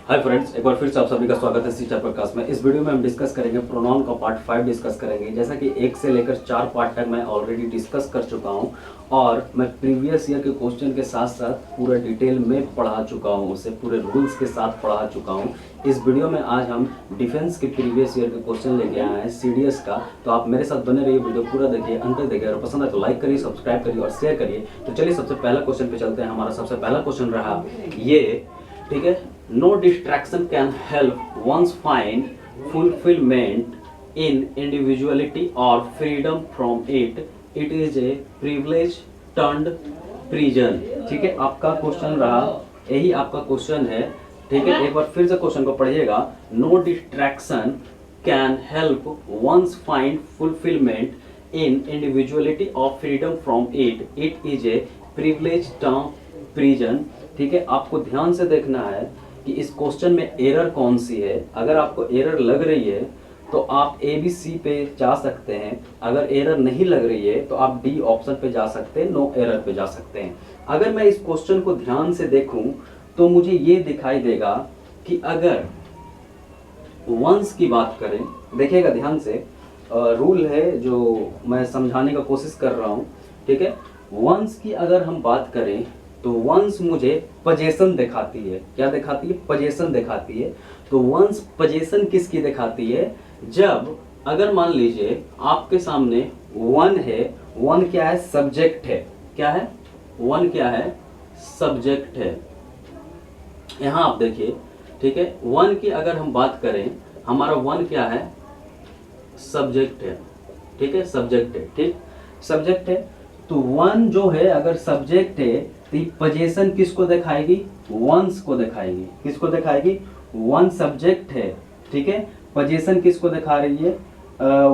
Hi friends, एक बार फिर से आप सभी का स्वागत है टीचर प्रकाश में। इस वीडियो में हम डिस्कस करेंगे प्रोनाउन का पार्ट 5 डिस्कस करेंगे। जैसा कि 1 से लेकर 4 पार्ट तक मैं ऑलरेडी डिस्कस कर चुका हूं और मैं प्रीवियस ईयर के क्वेश्चन के साथ साथ पूरा डिटेल में पढ़ा चुका हूं, उसे पूरे रूल्स के साथ पढ़ा चुका हूं। इस वीडियो में आज हम डिफेंस के प्रीवियस ईयर के क्वेश्चन लेके आए हैं सीडीएस का। तो आप मेरे साथ बने रहिए, वीडियो पूरा देखिए, अंत तक देखिए और पसंद है तो लाइक करिए, सब्सक्राइब करिए और शेयर करिए। तो चलिए सबसे पहला क्वेश्चन पे चलते हैं। हमारा सबसे पहला क्वेश्चन रहा ये, ठीक है। No distraction can help one's find fulfilment in individuality और freedom from it is a privilege turned prison. ठीक है, आपका क्वेश्चन रहा, यही आपका क्वेश्चन है। ठीक है, एक बार फिर से क्वेश्चन को पढ़िएगा। No distraction can help one's find fulfilment in individuality और freedom from it is a privilege turned prison. ठीक है, आपको ध्यान से देखना है कि इस क्वेश्चन में एरर कौन सी है। अगर आपको एरर लग रही है तो आप ए बी सी पे जा सकते हैं। अगर एरर नहीं लग रही है तो आप डी ऑप्शन पे जा सकते हैं, नो एरर पे जा सकते हैं। अगर मैं इस क्वेश्चन को ध्यान से देखूं तो मुझे ये दिखाई देगा कि अगर वंस की बात करें, देखिएगा ध्यान से, रूल है जो मैं समझाने का कोशिश कर रहा हूं। ठीक है, वंस की अगर हम बात करें तो वंस मुझे पोजीशन दिखाती है। क्या दिखाती है? पोजीशन दिखाती है। तो वंस पोजीशन किसकी दिखाती है? जब अगर मान लीजिए आपके सामने वन है, वन क्या है? सब्जेक्ट है। क्या है? वन क्या है? सब्जेक्ट है। यहां आप देखिए, ठीक है, वन की अगर हम बात करें, हमारा वन क्या है? सब्जेक्ट है। ठीक है, सब्जेक्ट है। ठीक, सब्जेक्ट है। तो वन जो है अगर सब्जेक्ट है तो पोजीशन किसको दिखाएगी? वंस को दिखाएगी। किसको दिखाएगी? वन सब्जेक्ट है। ठीक है, पोजीशन किसको दिखा रही है?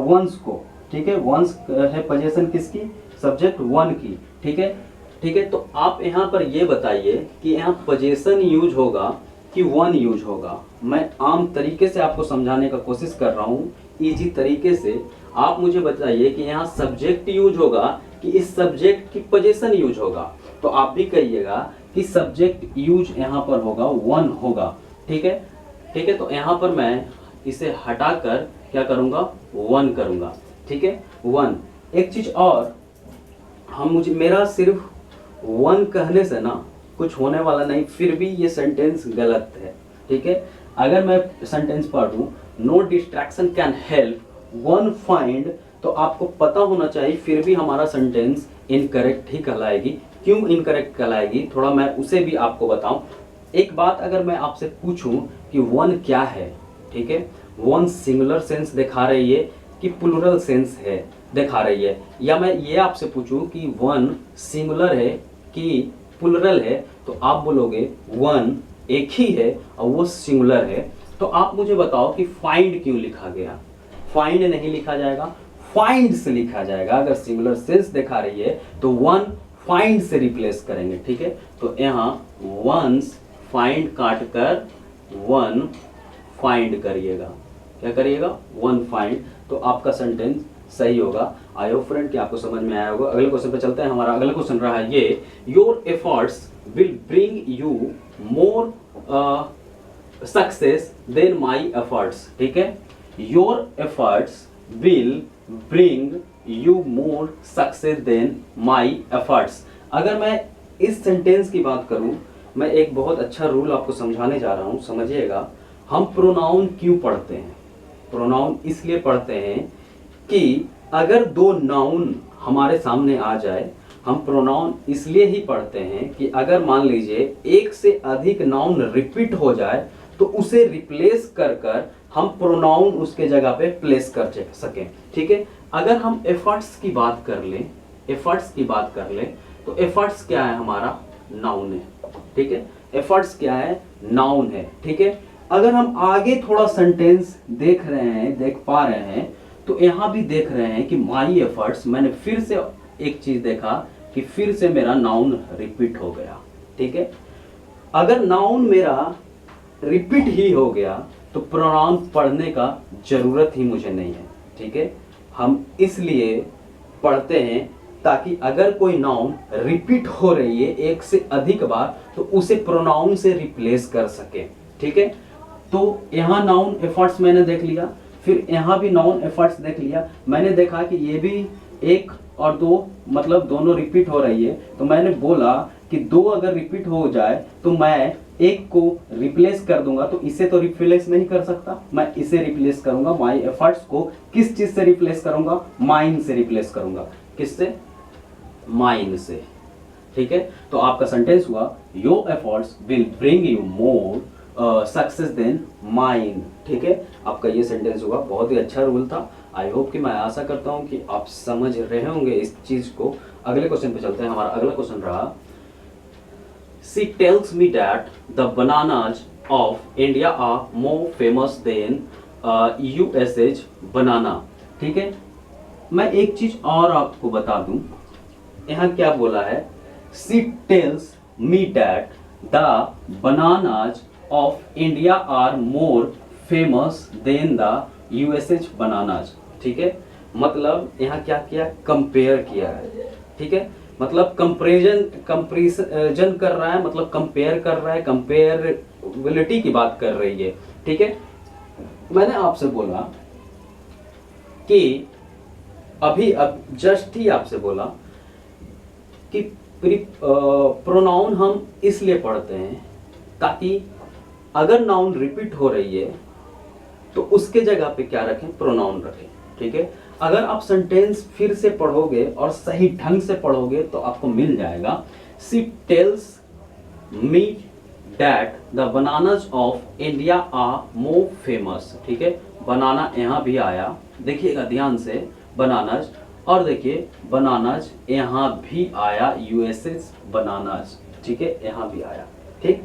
वंस को। ठीक है, वंस है पोजीशन किसकी? सब्जेक्ट वन की। ठीक है, ठीक है। तो आप यहाँ पर ये बताइए कि यहाँ पोजीशन यूज होगा कि वन यूज होगा। मैं आम तरीके से आपको समझाने का कोशिश कर रहा हूँ, इजी तरीके से। आप मुझे बताइए कि यहाँ सब्जेक्ट यूज होगा कि इस सब्जेक्ट की पोजीशन यूज होगा। तो आप भी कहिएगा कि सब्जेक्ट यूज यहाँ पर होगा, वन होगा। ठीक है, ठीक है। तो यहाँ पर मैं इसे हटाकर क्या करूँगा? वन करूँगा। ठीक है, वन। एक चीज और, मेरा सिर्फ वन कहने से ना कुछ होने वाला नहीं, फिर भी ये सेंटेंस गलत है। ठीक है, अगर मैं सेंटेंस पढ़ूं, no distraction can help one find, तो आपको पता होना चाहिए फिर भी हमारा सेंटेंस इनकरेक्ट ही कहलाएगी। क्यों इनकरेक्ट कहलाएगी, थोड़ा मैं उसे भी आपको बताऊं। एक बात अगर मैं आपसे पूछूं कि वन क्या है, ठीक है, वन सिंगुलर सेंस दिखा रही है कि प्लूरल सेंस है दिखा रही है, या मैं ये आपसे पूछूं कि वन सिंगुलर है कि प्लूरल है, तो आप बोलोगे वन एक ही है और वो सिंगुलर है। तो आप मुझे बताओ कि फाइंड क्यों लिखा गया? फाइंड नहीं लिखा जाएगा, फाइंड से लिखा जाएगा। अगर सिंगुलर सेंस दिखा रही है तो वन फाइंड से रिप्लेस करेंगे। ठीक है, तो यहाँ वंस फाइंड काट कर वन फाइंड करिएगा। क्या करिएगा? One find. तो आपका सेंटेंस सही होगा। आई होप फ्रेंड कि आपको समझ में आया होगा। अगले क्वेश्चन पे चलते हैं। हमारा अगला क्वेश्चन रहा है ये, your efforts will bring you more success than my efforts. ठीक है, your efforts will bring you more success than my efforts. अगर मैं इस सेंटेंस की बात करूं, मैं एक बहुत अच्छा रूल आपको समझाने जा रहा हूं, समझिएगा। हम प्रोनाउन क्यों पढ़ते हैं? प्रोनाउन इसलिए पढ़ते हैं कि अगर दो नाउन हमारे सामने आ जाए, हम प्रोनाउन इसलिए ही पढ़ते हैं कि अगर मान लीजिए एक से अधिक नाउन रिपीट हो जाए तो उसे रिप्लेस कर कर हम प्रोनाउन उसके जगह पे प्लेस कर सकें। ठीक है, अगर हम एफर्ट्स की बात कर लें, एफर्ट्स की बात कर लें, तो एफर्ट्स क्या है? हमारा नाउन है। ठीक है, एफर्ट्स क्या है? नाउन है। ठीक है, अगर हम आगे थोड़ा सेंटेंस देख रहे हैं, देख पा रहे हैं, तो यहाँ भी देख रहे हैं कि माई एफर्ट्स, मैंने फिर से एक चीज देखा कि फिर से मेरा नाउन रिपीट हो गया। ठीक है, अगर नाउन मेरा रिपीट ही हो गया तो प्रोनाउन पढ़ने का जरूरत ही मुझे नहीं है। ठीक है, हम इसलिए पढ़ते हैं ताकि अगर कोई नाउन रिपीट हो रही है एक से अधिक बार तो उसे प्रोनाउन से रिप्लेस कर सके। ठीक है। तो यहाँ नाउन एफर्ट्स मैंने देख लिया, फिर यहाँ भी नाउन एफर्ट्स देख लिया। मैंने देखा कि ये भी 1 और 2 मतलब दोनों रिपीट हो रही है, तो मैंने बोला कि 2 अगर रिपीट हो जाए तो मैं 1 को रिप्लेस कर दूंगा। तो इसे तो रिप्लेस नहीं कर सकता, मैं इसे रिप्लेस करूंगा। माई एफर्ट्स को किस चीज से रिप्लेस करूंगा? माइन से रिप्लेस करूंगा। किससे? माइन से। ठीक है, तो आपका सेंटेंस हुआ your efforts will bring you more success then mine. ठीक है, आपका ये सेंटेंस हुआ। बहुत ही अच्छा रूल था। आई होप कि मैं आशा करता हूं कि आप समझ रहे होंगे इस चीज को। अगले क्वेश्चन पे चलते हैं। हमारा अगला क्वेश्चन रहा, she tells me that the bananas of India are more famous than USA's banana. ठीक है, मैं एक चीज और आपको बता दूं, यहाँ क्या बोला है? She tells me that the bananas of India are more famous than the USA's bananas. ठीक है, मतलब यहाँ क्या किया? कंपेयर किया है। ठीक है, मतलब कंपेरिजन कर रहा है, मतलब कंपेयर कर रहा है, कंपेयरबिलिटी की बात कर रही है। ठीक है, मैंने आपसे बोला कि अभी अब जस्ट ही आपसे बोला कि प्रोनाउन हम इसलिए पढ़ते हैं ताकि अगर नाउन रिपीट हो रही है तो उसके जगह पे क्या रखें? प्रोनाउन रखें। ठीक है, अगर आप सेंटेंस फिर से पढ़ोगे और सही ढंग से पढ़ोगे तो आपको मिल जाएगा, she tells me that the bananas of India are more famous. ठीक है, बनाना यहाँ भी आया, देखिएगा ध्यान से, बनानाज, और देखिए बनानाज यहाँ भी आया, यूएसएस बनानाज। ठीक है, यहाँ भी आया। ठीक,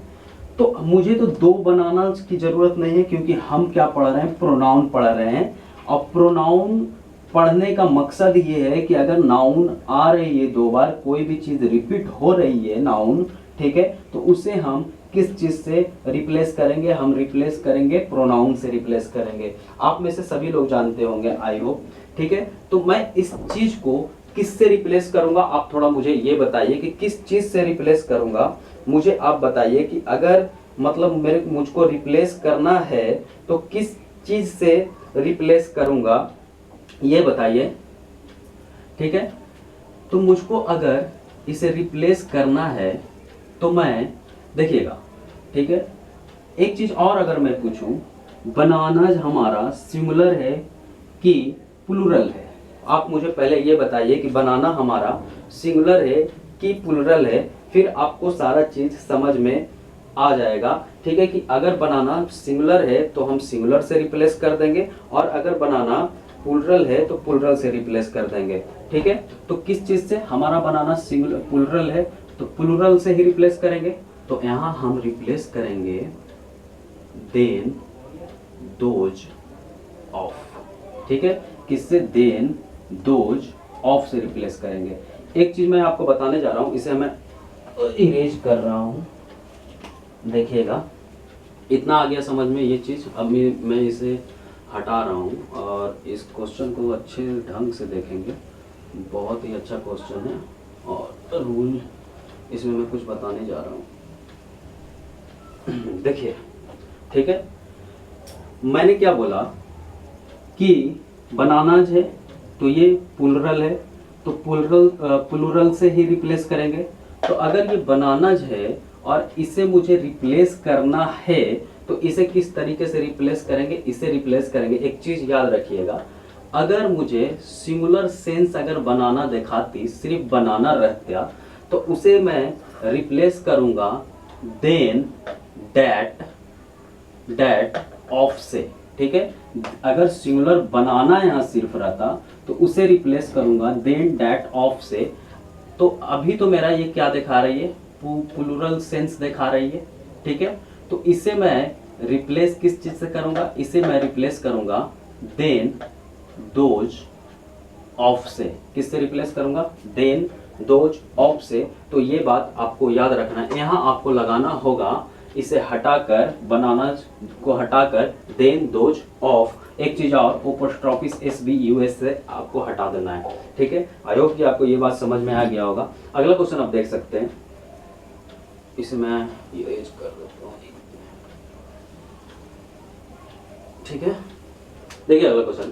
तो मुझे तो 2 बनानाज की जरूरत नहीं है, क्योंकि हम क्या पढ़ रहे हैं? प्रोनाउन पढ़ रहे हैं। और प्रोनाउन पढ़ने का मकसद ये है कि अगर नाउन आ रही है 2 बार, कोई भी चीज रिपीट हो रही है नाउन, ठीक है, तो उसे हम किस चीज से रिप्लेस करेंगे? हम रिप्लेस करेंगे प्रोनाउन से रिप्लेस करेंगे। आप में से सभी लोग जानते होंगे, आई होप। ठीक है, तो मैं इस चीज को किससे रिप्लेस करूंगा? आप थोड़ा मुझे ये बताइए कि किस चीज से रिप्लेस करूंगा। मुझे आप बताइए कि अगर मतलब मुझको रिप्लेस करना है तो किस चीज से रिप्लेस करूंगा, ये बताइए। ठीक है, तो मुझको अगर इसे रिप्लेस करना है तो मैं, देखिएगा, ठीक है, एक चीज और अगर मैं पूछूं, बनानाज हमारा सिंगुलर है कि प्लूरल है? आप मुझे पहले ये बताइए कि बनाना हमारा सिंगुलर है कि प्लूरल है, फिर आपको सारा चीज समझ में आ जाएगा। ठीक है, कि अगर बनाना सिंगुलर है तो हम सिंगुलर से रिप्लेस कर देंगे, और अगर बनाना प्लूरल है तो प्लूरल से रिप्लेस कर देंगे। ठीक है, तो किस चीज से? हमारा बनाना सिंगुलर प्लूरल है तो प्लूरल से ही रिप्लेस करेंगे। तो यहाँ हम रिप्लेस करेंगे देन, दोज, ऑफ। ठीक है, किससे? देन, दोज, ऑफ से रिप्लेस करेंगे। एक चीज मैं आपको बताने जा रहा हूं, इसे मैं इरेज कर रहा हूं, देखिएगा, इतना आ गया समझ में ये चीज। अब मैं इसे हटा रहा हूं और इस क्वेश्चन को अच्छे ढंग से देखेंगे। बहुत ही अच्छा क्वेश्चन है और रूल इसमें मैं कुछ बताने जा रहा हूं। देखिए, ठीक है, मैंने क्या बोला कि बनानाज है तो ये प्लूरल है, तो प्लूरल से ही रिप्लेस करेंगे। तो अगर ये बनानाज है और इसे मुझे रिप्लेस करना है तो इसे किस तरीके से रिप्लेस करेंगे? इसे रिप्लेस करेंगे, एक चीज याद रखिएगा, अगर मुझे सिंगुलर सेंस अगर बनाना दिखाती, सिर्फ बनाना रहता, तो उसे मैं रिप्लेस करूंगा देन, दैट, ऑफ से। ठीक है, अगर सिंगुलर बनाना यहाँ सिर्फ रहता तो उसे रिप्लेस करूंगा देन, दैट, ऑफ से। तो अभी तो मेरा ये क्या दिखा रही है? प्लूरल सेंस दिखा रही है। ठीक है, तो इसे मैं रिप्लेस किस चीज से करूंगा? इसे मैं रिप्लेस करूंगा देन, दोज, ऑफ से। किससे रिप्लेस करूंगा? देन, दोज, ऑफ से। तो ये बात आपको याद रखना है। यहाँ आपको लगाना होगा, इसे हटाकर, बनाना को हटाकर देन, दोज, ऑफ। एक चीज और, एपोस्ट्रोफिस SBUS से आपको हटा देना है। ठीक है, आई होप कि आपको ये बात समझ में आ गया होगा। अगला क्वेश्चन आप देख सकते हैं, इसे मैं इरेज कर देता हूँ। ठीक है, देखिए अगला question,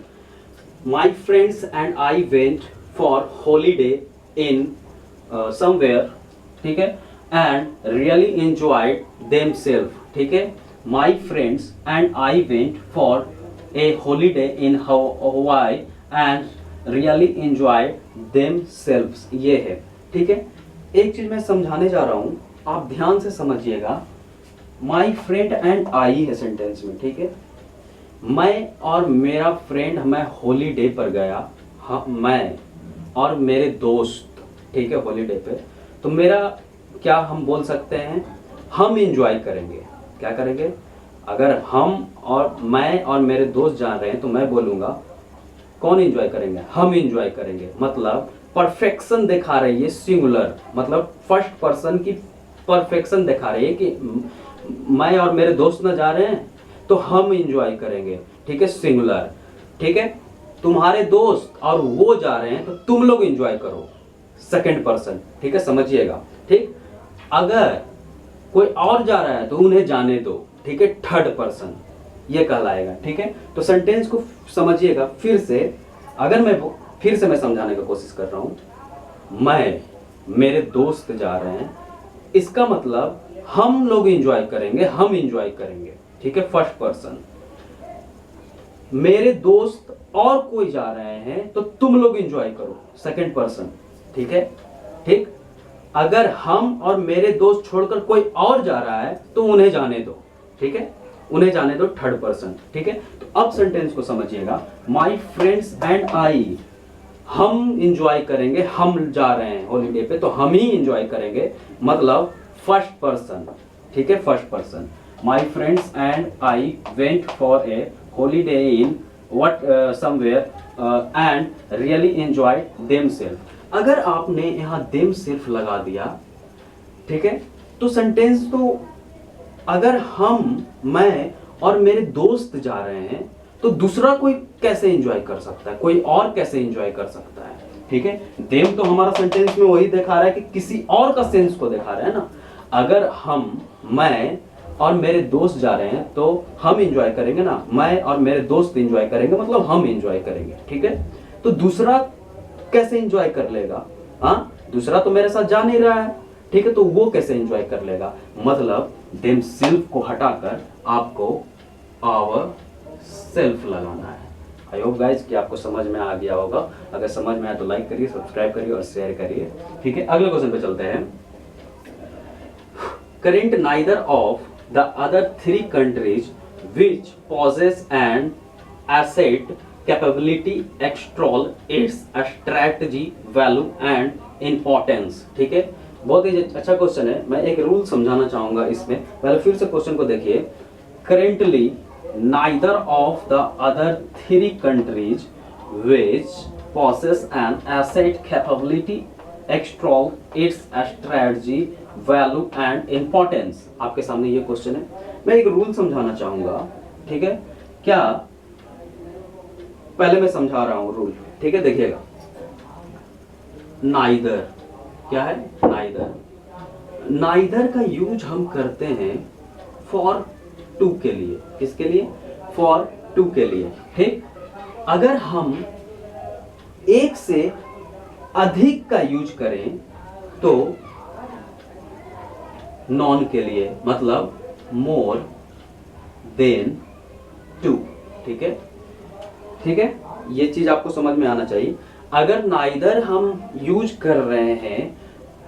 my friends and I went for holiday in somewhere, ठीक है, and really enjoyed them self, ठीक है, my friends and I went for a holiday in Hawaii and really enjoyed them self, ये है, ठीक है। एक चीज मैं समझाने जा रहा हूं, आप ध्यान से समझिएगा। माई फ्रेंड एंड आई है सेंटेंस में, ठीक है, मैं और मेरा फ्रेंड, मैं हॉलीडे पर गया, हाँ, मैं और मेरे दोस्त, ठीक है, हॉलीडे पे, तो मेरा क्या हम बोल सकते हैं, हम इंजॉय करेंगे। क्या करेंगे? अगर हम और मैं और मेरे दोस्त जा रहे हैं तो मैं बोलूंगा कौन इंजॉय करेंगे, हम इंजॉय करेंगे। मतलब परफेक्शन दिखा रही है, सिंगुलर, मतलब फर्स्ट पर्सन की परफेक्शन दिखा रही है कि मैं और मेरे दोस्त ना जा रहे हैं तो हम इंजॉय करेंगे, ठीक है, सिंगुलर, ठीक है। तुम्हारे दोस्त और वो जा रहे हैं तो तुम लोग इंजॉय करो, सेकंड पर्सन, ठीक है, समझिएगा, ठीक। अगर कोई और जा रहा है तो उन्हें जाने दो, ठीक है, थर्ड पर्सन ये कहलाएगा, ठीक है। तो सेंटेंस को समझिएगा फिर से, अगर मैं फिर से मैं समझाने की कोशिश कर रहा हूं, मैं, मेरे दोस्त जा रहे हैं, इसका मतलब हम लोग इंजॉय करेंगे, हम इंजॉय करेंगे, ठीक है, फर्स्ट पर्सन। मेरे दोस्त और कोई जा रहे हैं तो तुम लोग इंजॉय करो, सेकंड पर्सन, ठीक है, ठीक। अगर हम और मेरे दोस्त छोड़कर कोई और जा रहा है तो उन्हें जाने दो, ठीक है, उन्हें जाने दो, थर्ड पर्सन, ठीक है। तो अब सेंटेंस को समझिएगा, माई फ्रेंड्स एंड आई, हम इंजॉय करेंगे, हम जा रहे हैं हॉलीडे पे तो हम ही इंजॉय करेंगे, मतलब फर्स्ट पर्सन, ठीक है, first person. My friends and I went for a holiday in what somewhere and really enjoyed themself. अगर आपने यहां देमसेल्फ लगा दिया, ठीक है, तो सेंटेंस तो, अगर हम, मैं और मेरे दोस्त जा रहे हैं तो दूसरा कोई कैसे एंजॉय कर सकता है, कोई और कैसे एंजॉय कर सकता है, ठीक है। देम तो हमारा सेंटेंस में वही दिखा रहा है कि किसी और का सेंस को दिखा रहा है ना। अगर हम, मैं और मेरे दोस्त जा रहे हैं तो हम एंजॉय करेंगे ना, मैं और मेरे दोस्त एंजॉय करेंगे, मतलब हम एंजॉय करेंगे, ठीक है। तो दूसरा कैसे एंजॉय कर लेगा, हाँ, दूसरा तो मेरे साथ जा नहीं रहा है, ठीक है, तो वो कैसे एंजॉय कर लेगा। मतलब देम सेल्फ को हटाकर आपको आवर सेल्फ लगाना है। आई होप गाइज कि आपको समझ में आ गया होगा। अगर समझ में आया तो लाइक करिए, सब्सक्राइब करिए और शेयर करिए, ठीक है। अगले क्वेश्चन पे चलते हैं। Current neither of the other three countries which possess and asset capability extol its strategy value and importance, ठीक है। बहुत ही अच्छा क्वेश्चन है। मैं एक रूल समझाना चाहूंगा इसमें, पहले फिर से क्वेश्चन को देखिए। Currently neither of the other three countries which possess an asset capability extol its strategy value and importance. आपके सामने ये क्वेश्चन है। मैं एक रूल समझाना चाहूंगा, ठीक है, क्या, पहले मैं समझा रहा हूं रूल, ठीक है, देखिएगा। नाइदर क्या है, नाइदर, नाइदर का यूज हम करते हैं फॉर टू के लिए, किसके लिए, फॉर टू के लिए, ठीक। अगर हम एक से अधिक का यूज करें तो नॉन के लिए, मतलब मोर देन टू, ठीक है, ठीक है, ये चीज आपको समझ में आना चाहिए। अगर नाइदर हम यूज कर रहे हैं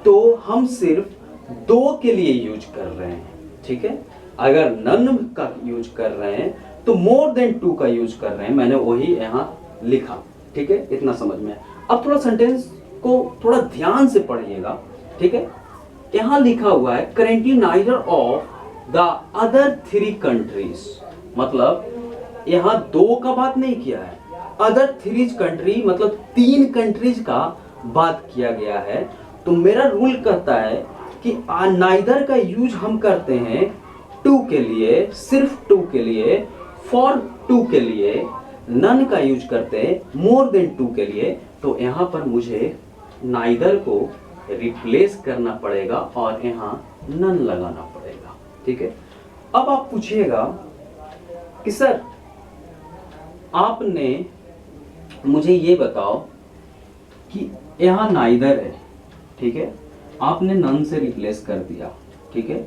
तो हम सिर्फ दो के लिए यूज कर रहे हैं, ठीक है। अगर नन का यूज कर रहे हैं तो मोर देन टू का यूज कर रहे हैं, मैंने वही यहां लिखा, ठीक है, इतना समझ में। अब थोड़ा सेंटेंस को थोड़ा ध्यान से पढ़िएगा, ठीक है। यहां लिखा हुआ है currently neither of the other three countries, मतलब यहां दो का बात नहीं किया है, अदर थ्रीज कंट्री मतलब तीन कंट्रीज का बात किया गया है। तो मेरा रूल कहता है कि नाइदर का यूज हम करते हैं टू के लिए, सिर्फ टू के लिए, फॉर टू के लिए, नन का यूज करते हैं मोर देन टू के लिए। तो यहां पर मुझे नाइदर को रिप्लेस करना पड़ेगा और यहां नन लगाना पड़ेगा, ठीक है। अब आप पूछिएगा कि सर आपने मुझे ये बताओ कि यहाँ नाइदर है, ठीक है, आपने नन से रिप्लेस कर दिया, ठीक है।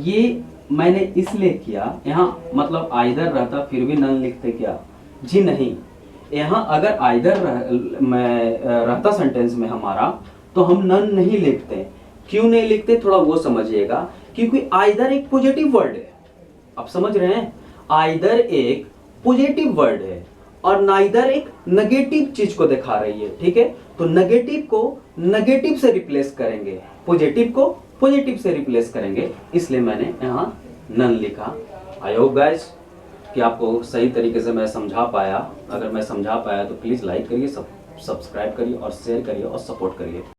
ये मैंने इसलिए किया, यहाँ मतलब आइदर रहता फिर भी नन लिखते क्या? जी नहीं, यहाँ अगर आइदर रहता सेंटेंस में हमारा तो हम नन नहीं लिखते। क्यों नहीं लिखते थोड़ा वो समझिएगा, क्योंकि आइदर एक पॉजिटिव वर्ड है। आप समझ रहे हैं, आइदर एक पॉजिटिव वर्ड है और नाइदर एक नेगेटिव चीज को दिखा रही है, ठीक है। तो नेगेटिव को नेगेटिव से रिप्लेस करेंगे, पॉजिटिव को पॉजिटिव से रिप्लेस करेंगे, इसलिए मैंने यहाँ नन लिखा। आई होप गाइस कि आपको सही तरीके से मैं समझा पाया। अगर मैं समझा पाया तो प्लीज़ लाइक करिए, सब्सक्राइब करिए और शेयर करिए और सपोर्ट करिए।